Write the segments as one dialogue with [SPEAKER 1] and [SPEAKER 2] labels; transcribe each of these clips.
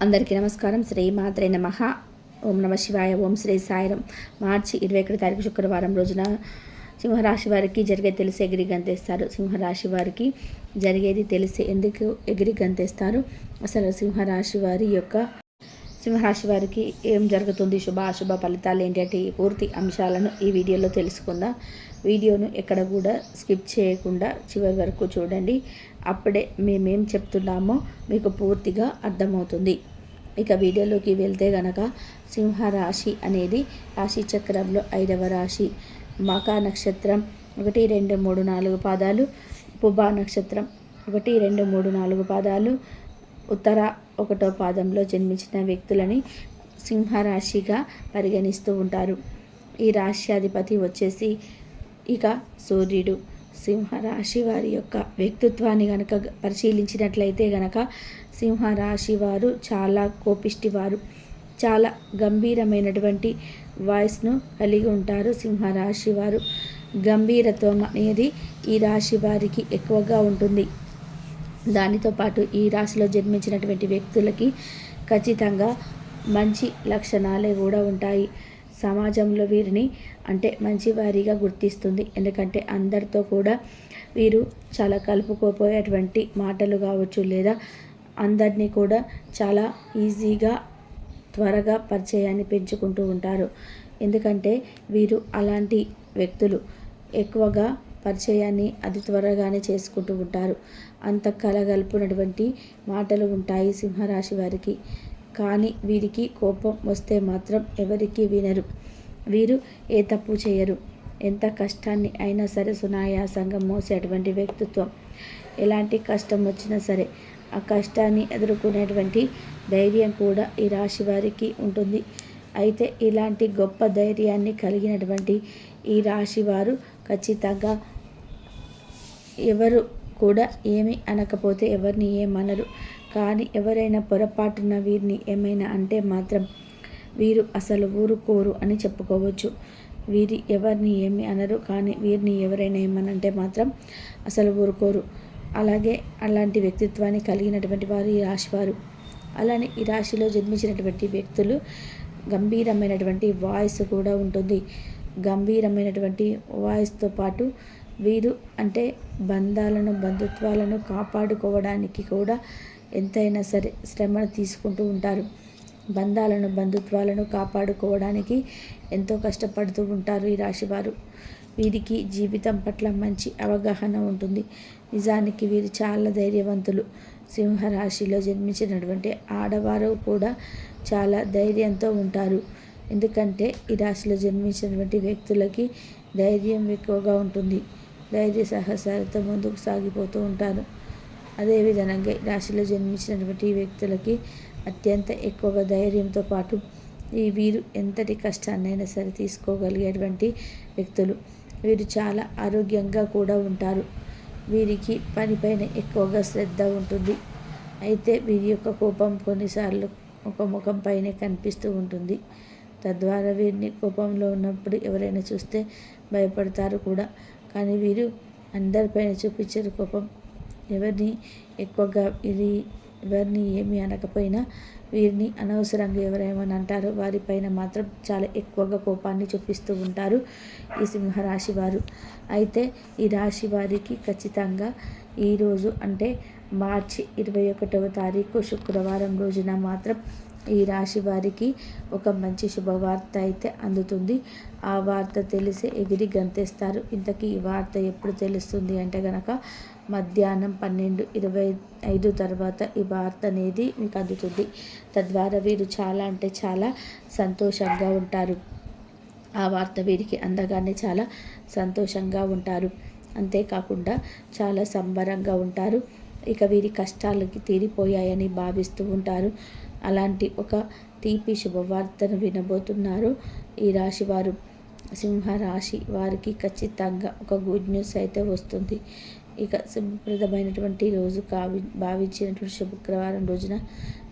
[SPEAKER 1] అందరికీ నమస్కారం. శ్రీ మాత్రే నమః. ఓం నమ శివాయ. ఓం శ్రీ సాయిరం. మార్చి 21 తారీఖు శుక్రవారం రోజున సింహరాశి వారికి జరిగేది తెలిసి ఎగిరి గంతేస్తారు. సింహరాశి వారికి జరిగేది తెలిసి ఎందుకు ఎగిరి గంతేస్తారు, అసలు సింహరాశి వారికి ఏం జరుగుతుంది, శుభ అశుభ ఫలితాలు ఏంటంటే ఈ పూర్తి అంశాలను ఈ వీడియోలో తెలుసుకుందాం. వీడియోను ఎక్కడ కూడా స్కిప్ చేయకుండా చివరి వరకు చూడండి. అప్పుడే మేమేం చెప్తున్నామో మీకు పూర్తిగా అర్థమవుతుంది. ఇక వీడియోలోకి వెళ్తే గనక సింహరాశి అనేది రాశి చక్రంలో 5వ రాశి. మకా నక్షత్రం 1, 2, 3, 4 పాదాలు, పుబ్బా నక్షత్రం 1, 2, 3, 4 పాదాలు, ఉత్తర 1వ పాదంలో జన్మించిన వ్యక్తులని సింహరాశిగా పరిగణిస్తూ ఉంటారు. ఈ రాశ్యాధిపతి వచ్చేసి ఇక సూర్యుడు. సింహరాశి వారి యొక్క వ్యక్తిత్వాన్ని గనక పరిశీలించినట్లయితే గనక సింహరాశి వారు చాలా కోపిష్టివారు, చాలా గంభీరమైనటువంటి వాయిస్ను కలిగి ఉంటారు. సింహరాశి వారు గంభీరత్వం అనేది ఈ రాశి వారికి ఎక్కువగా ఉంటుంది. దానితో పాటు ఈ రాశిలో జన్మించినటువంటి వ్యక్తులకి ఖచ్చితంగా మంచి లక్షణాలే కూడా ఉంటాయి. సమాజంలో వీరిని అంటే మంచివారిగా గుర్తిస్తుంది. ఎందుకంటే అందరితో కూడా వీరు చాలా కలుపుకోపోయేటువంటి మాటలు కావచ్చు, లేదా అందరినీ కూడా చాలా ఈజీగా త్వరగా పరిచయాన్ని పెంచుకుంటూ ఉంటారు. ఎందుకంటే వీరు అలాంటి వ్యక్తులు ఎక్కువగా పరిచయాన్ని అతి త్వరగానే చేసుకుంటూ ఉంటారు. అంత కలగలుపునటువంటి మాటలు ఉంటాయి సింహరాశి వారికి. కానీ వీరికి కోపం వస్తే మాత్రం ఎవరికి వినరు. వీరు ఏ తప్పు చేయరు. ఎంత కష్టాన్ని అయినా సరే సునాయాసంగా మోసేటువంటి వ్యక్తిత్వం. ఎలాంటి కష్టం వచ్చినా సరే ఆ కష్టాన్ని ఎదుర్కొనేటువంటి ధైర్యం కూడా ఈ రాశి వారికి ఉంటుంది. అయితే ఇలాంటి గొప్ప ధైర్యాన్ని కలిగినటువంటి ఈ రాశి వారు ఖచ్చితంగా ఎవరు కూడా ఏమి అనకపోతే ఎవరిని ఏమనరు. కానీ ఎవరైనా పొరపాటున వీరిని ఏమైనా అంటే మాత్రం వీరు అసలు ఊరుకోరు అని చెప్పుకోవచ్చు. వీరి ఎవరిని ఏమి అనరు, కానీ వీరిని ఎవరైనా ఏమనంటే మాత్రం అసలు ఊరుకోరు. అలాగే అలాంటి వ్యక్తిత్వాన్ని కలిగినటువంటి వారు ఈ రాశివారు. అలానే ఈ రాశిలో జన్మించినటువంటి వ్యక్తులు గంభీరమైనటువంటి వాయిస్ కూడా ఉంటుంది. గంభీరమైనటువంటి వాయిస్తో పాటు వీరు అంటే బంధుత్వాలను కాపాడుకోవడానికి కూడా ఎంతైనా సరే శ్రమను తీసుకుంటూ ఉంటారు. బంధుత్వాలను కాపాడుకోవడానికి ఎంతో కష్టపడుతూ ఉంటారు ఈ రాశివారు. వీరికి జీవితం పట్ల మంచి అవగాహన ఉంటుంది. నిజానికి వీరు చాలా ధైర్యవంతులు. సింహరాశిలో జన్మించినటువంటి ఆడవారు కూడా చాలా ధైర్యంతో ఉంటారు. ఎందుకంటే ఈ రాశిలో జన్మించినటువంటి వ్యక్తులకి ధైర్యం ఎక్కువగా ఉంటుంది. ధైర్య సాహసాలతో ముందుకు సాగిపోతూ ఉంటారు. అదేవిధంగా ఈ రాశిలో జన్మించినటువంటి వ్యక్తులకి అత్యంత ఎక్కువగా ధైర్యంతో పాటు వీరు ఎంతటి కష్టాన్నైనా సరే తీసుకోగలిగేటువంటి వ్యక్తులు. వీరు చాలా ఆరోగ్యంగా కూడా ఉంటారు. వీరికి పనిపైన ఎక్కువగా శ్రద్ధ ఉంటుంది. అయితే వీరి యొక్క కోపం కొన్నిసార్లు ఒక ముఖం పైనే కనిపిస్తూ ఉంటుంది. తద్వారా వీరిని కోపంలో ఉన్నప్పుడు ఎవరైనా చూస్తే భయపడతారు కూడా. కానీ వీరు అందరిపైన చూపించారు కోపం. ఎవరిని ఎక్కువగా ఎవరిని ఏమి అనకపోయినా వీరిని అనవసరంగా ఎవరేమని అంటారో వారిపైన మాత్రం చాలా ఎక్కువగా కోపాన్ని చూపిస్తూ ఉంటారు ఈ సింహరాశి వారు. అయితే ఈ రాశి వారికి ఖచ్చితంగా ఈరోజు అంటే మార్చి 21వ తారీఖు శుక్రవారం రోజున మాత్రం ఈ రాశి వారికి ఒక మంచి శుభవార్త అయితే అందుతుంది. ఆ వార్త తెలిసి ఎగిరి గంతేస్తారు. ఇంతకీ ఈ వార్త ఎప్పుడు తెలుస్తుంది అంటే గనక మధ్యాహ్నం 12:25 తర్వాత ఈ వార్త అనేది మీకు అందుతుంది. తద్వారా వీరు చాలా అంటే చాలా సంతోషంగా ఉంటారు. ఆ వార్త వీరికి అందగానే చాలా సంతోషంగా ఉంటారు. అంతేకాకుండా చాలా సంబరంగా ఉంటారు. ఇక వీరి కష్టాలకి తీరిపోయాయని భావిస్తూ ఉంటారు. అలాంటి ఒక తీపి శుభవార్తను వినబోతున్నారు ఈ రాశివారు. సింహరాశి వారికి ఖచ్చితంగా ఒక గుడ్ న్యూస్ అయితే వస్తుంది. ఇక శుభప్రదమైనటువంటి రోజు భావించినటువంటి శుక్రవారం రోజున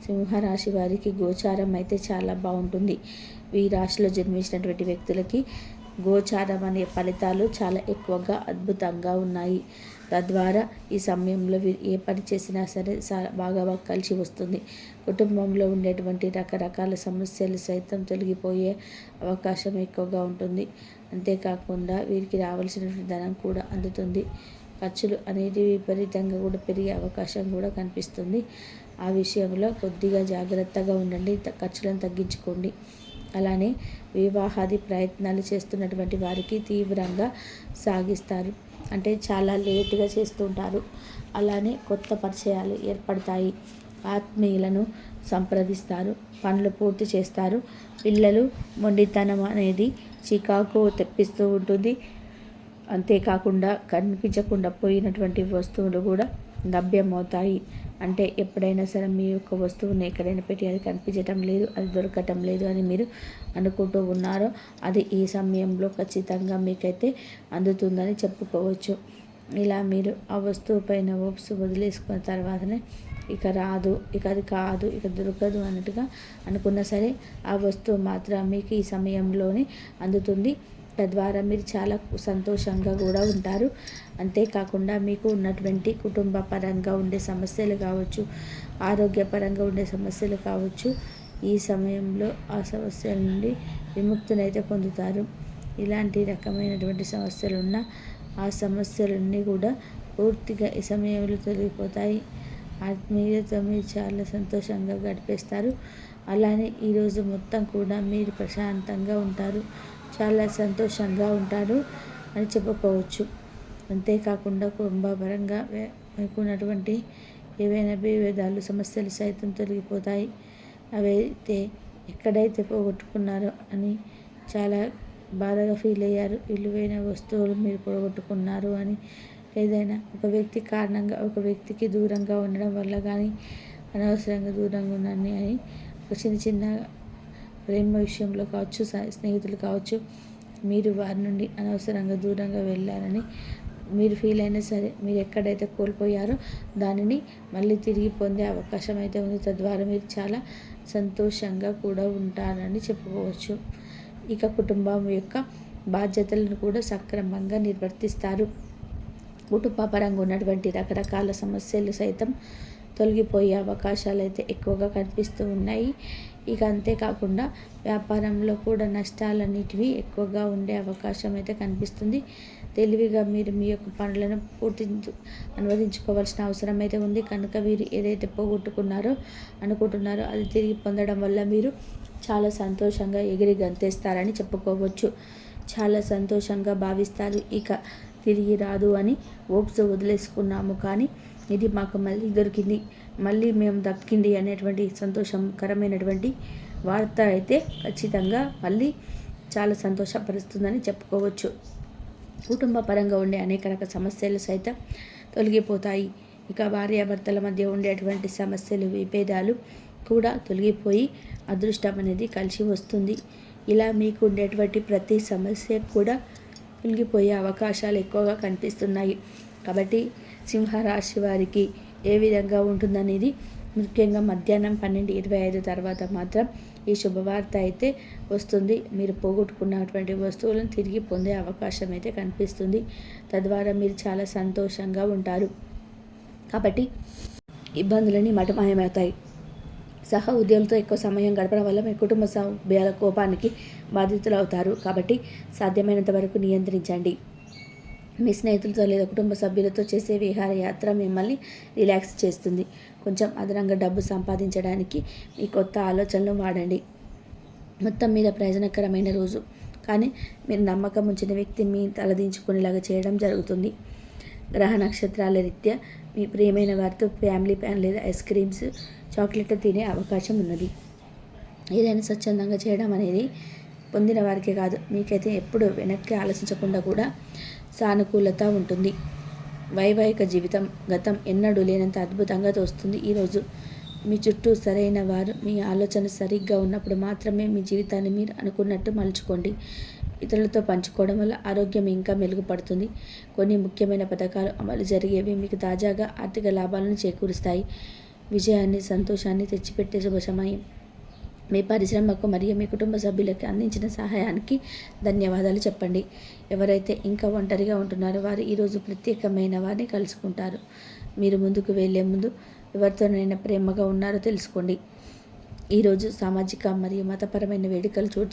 [SPEAKER 1] సింహరాశి వారికి గోచారం అయితే చాలా బాగుంటుంది. ఈ రాశిలో జన్మించినటువంటి వ్యక్తులకి గోచారం అనే ఫలితాలు చాలా ఎక్కువగా అద్భుతంగా ఉన్నాయి. తద్వారా ఈ సమయంలో ఏ పని చేసినా సరే బాగా కలిసి వస్తుంది. కుటుంబంలో ఉండేటువంటి రకరకాల సమస్యలు సైతం తొలగిపోయే అవకాశం ఎక్కువగా ఉంటుంది. అంతేకాకుండా వీరికి రావాల్సినటువంటి ధనం కూడా అందుతుంది. ఖర్చులు అనేది విపరీతంగా కూడా పెరిగే అవకాశం కూడా కనిపిస్తుంది. ఆ విషయంలో కొద్దిగా జాగ్రత్తగా ఉండండి, ఖర్చులను తగ్గించుకోండి. అలానే వివాహాది ప్రయత్నాలు చేస్తున్నటువంటి వారికి తీవ్రంగా సాగిస్తారు, అంటే చాలా లేటుగా చేస్తుంటారు. అలానే కొత్త పరిచయాలు ఏర్పడతాయి, ఆత్మీయులను సంప్రదిస్తారు, పనులు పూర్తి చేస్తారు. పిల్లలు మొండితనం అనేది చికాకు తెప్పిస్తూ ఉంటుంది. అంతేకాకుండా కనిపించకుండా పోయినటువంటి వస్తువులు కూడా లభ్యమవుతాయి. అంటే ఎప్పుడైనా సరే మీ యొక్క వస్తువుని ఎక్కడైనా పెట్టి అది కనిపించటం లేదు, అది దొరకటం లేదు అని మీరు అనుకుంటూ ఉన్నారో అది ఈ సమయంలో ఖచ్చితంగా మీకైతే అందుతుందని చెప్పుకోవచ్చు. ఇలా మీరు ఆ వస్తువు పైన ఓప్స్ వదిలేసుకున్న తర్వాతనే ఇక రాదు, ఇక అది కాదు, ఇక దొరకదు అన్నట్టుగా అనుకున్నా సరే ఆ వస్తువు మాత్రం మీకు ఈ సమయంలోనే అందుతుంది. తద్వారా మీరు చాలా సంతోషంగా కూడా ఉంటారు. అంతేకాకుండా మీకు ఉన్నటువంటి కుటుంబ పరంగా ఉండే సమస్యలు కావచ్చు, ఆరోగ్యపరంగా ఉండే సమస్యలు కావచ్చు, ఈ సమయంలో ఆ సమస్యల నుండి విముక్తినైతే పొందుతారు. ఇలాంటి రకమైనటువంటి సమస్యలు ఉన్న ఆ సమస్యలన్నీ కూడా పూర్తిగా ఈ సమయంలో తొలగిపోతాయి. ఆత్మీయులతో మీరు చాలా సంతోషంగా గడిపేస్తారు. అలానే ఈరోజు మొత్తం కూడా మీరు ప్రశాంతంగా ఉంటారు, చాలా సంతోషంగా ఉంటారు అని చెప్పుకోవచ్చు. అంతేకాకుండా కుటుంబపరంగా మీకు ఉన్నటువంటి ఏవైనా విభేదాలు సమస్యలు సైతం తొలగిపోతాయి. అవైతే ఎక్కడైతే పోగొట్టుకున్నారో అని చాలా బాధగా ఫీల్ అయ్యారు, విలువైన వస్తువులు మీరు పోగొట్టుకున్నారు అని, ఏదైనా ఒక వ్యక్తి కారణంగా ఒక వ్యక్తికి దూరంగా ఉండడం వల్ల కానీ, అనవసరంగా దూరంగా ఉన్నాను అని ఒక చిన్న ప్రేమ విషయంలో కావచ్చు, స్నేహితులు కావచ్చు, మీరు వారి నుండి అనవసరంగా దూరంగా వెళ్ళారని మీరు ఫీల్ అయినా సరే మీరు ఎక్కడైతే కోల్పోయారో దానిని మళ్ళీ తిరిగి పొందే అవకాశం అయితే ఉంది. తద్వారా మీరు చాలా సంతోషంగా కూడా ఉంటారని చెప్పుకోవచ్చు. ఇక కుటుంబం యొక్క బాధ్యతలను కూడా సక్రమంగా నిర్వర్తిస్తారు. కుటుంబ పరంగా ఉన్నటువంటి రకరకాల సమస్యలు సైతం తొలగిపోయే అవకాశాలు అయితే ఎక్కువగా కనిపిస్తూ ఉన్నాయి. ఇక అంతేకాకుండా వ్యాపారంలో కూడా నష్టాలన్నిటివి ఎక్కువగా ఉండే అవకాశం అయితే కనిపిస్తుంది. తెలివిగా మీరు మీ యొక్క పనులను అనువదించుకోవాల్సిన అవసరం అయితే ఉంది. కనుక వీరు ఏదైతే పోగొట్టుకున్నారో అనుకుంటున్నారో అది తిరిగి పొందడం వల్ల మీరు చాలా సంతోషంగా ఎగిరి గంతేస్తారని చెప్పుకోవచ్చు. చాలా సంతోషంగా భావిస్తారు. ఇక తిరిగి రాదు అని ఓప్స్ వదిలేసుకున్నాము, కానీ ఇది మాకు మళ్ళీ దొరికింది, మళ్ళీ మేము దక్కింది అనేటువంటి సంతోషకరమైనటువంటి వార్త అయితే ఖచ్చితంగా మళ్ళీ చాలా సంతోషపరుస్తుందని చెప్పుకోవచ్చు. కుటుంబ పరంగా ఉండే అనేక రకాల సమస్యలు సైతం తొలగిపోతాయి. ఇక భార్యాభర్తల మధ్య ఉండేటువంటి సమస్యలు, విభేదాలు కూడా తొలగిపోయి అదృష్టం అనేది కలిసి వస్తుంది. ఇలా మీకు ఉండేటువంటి ప్రతి సమస్య కూడా తొలగిపోయే అవకాశాలు ఎక్కువగా కనిపిస్తున్నాయి. కాబట్టి సింహరాశి వారికి ఏ విధంగా ఉంటుందనేది ముఖ్యంగా మధ్యాహ్నం 12:25 తర్వాత మాత్రం ఈ శుభవార్త అయితే వస్తుంది. మీరు పోగొట్టుకున్నటువంటి వస్తువులను తిరిగి పొందే అవకాశం అయితే కనిపిస్తుంది. తద్వారా మీరు చాలా సంతోషంగా ఉంటారు. కాబట్టి ఇబ్బందులన్నీ మటుమాయమవుతాయి. సహా ఉద్యోగులతో ఎక్కువ సమయం గడపడం వల్ల మీ కుటుంబ సభ్యుల కోపానికి బాధితులు అవుతారు. కాబట్టి సాధ్యమైనంత వరకు నియంత్రించండి. మీ స్నేహితులతో లేదా కుటుంబ సభ్యులతో చేసే విహారయాత్ర మిమ్మల్ని రిలాక్స్ చేస్తుంది. కొంచెం అదనంగా డబ్బు సంపాదించడానికి మీ కొత్త ఆలోచనలు వాడండి. మొత్తం మీద ప్రయోజనకరమైన రోజు, కానీ మీరు నమ్మకం ఉంచిన వ్యక్తి మీ తలదించుకునేలాగా చేయడం జరుగుతుంది. గ్రహ నక్షత్రాల రీత్యా మీ ప్రియమైన వారితో ఫ్యామిలీ ప్యాన్ లేదా ఐస్ క్రీమ్స్, చాక్లెట్ తినే అవకాశం ఉన్నది. ఏదైనా స్వచ్ఛందంగా చేయడం అనేది పొందిన వారికే కాదు, మీకైతే ఎప్పుడు వెనక్కి ఆలోచించకుండా కూడా సానుకూలత ఉంటుంది. వైవాహిక జీవితం గతం ఎన్నడూ లేనంత అద్భుతంగా తోస్తుంది. ఈరోజు మీ చుట్టూ సరైన వారు, మీ ఆలోచన సరిగ్గా ఉన్నప్పుడు మాత్రమే మీ జీవితాన్ని మీరు అనుకున్నట్టు మలుచుకోండి. ఇతరులతో పంచుకోవడం వల్ల ఆరోగ్యం ఇంకా మెరుగుపడుతుంది. కొన్ని ముఖ్యమైన పథకాలు అమలు జరిగేవి మీకు తాజాగా ఆర్థిక లాభాలను చేకూరుస్తాయి. విజయాన్ని, సంతోషాన్ని తెచ్చిపెట్టే శుభ సమయం. మీ పరిశ్రమకు మరియు మీ కుటుంబ సభ్యులకి అందించిన సహాయానికి ధన్యవాదాలు చెప్పండి. ఎవరైతే ఇంకా ఒంటరిగా ఉంటున్నారో వారు ఈరోజు ప్రత్యేకమైన వారిని కలుసుకుంటారు. మీరు ముందుకు వెళ్ళే ముందు ఎవరితోనైనా ప్రేమగా ఉన్నారో తెలుసుకోండి. ఈరోజు సామాజిక మరియు మతపరమైన వేడుకలు చోటు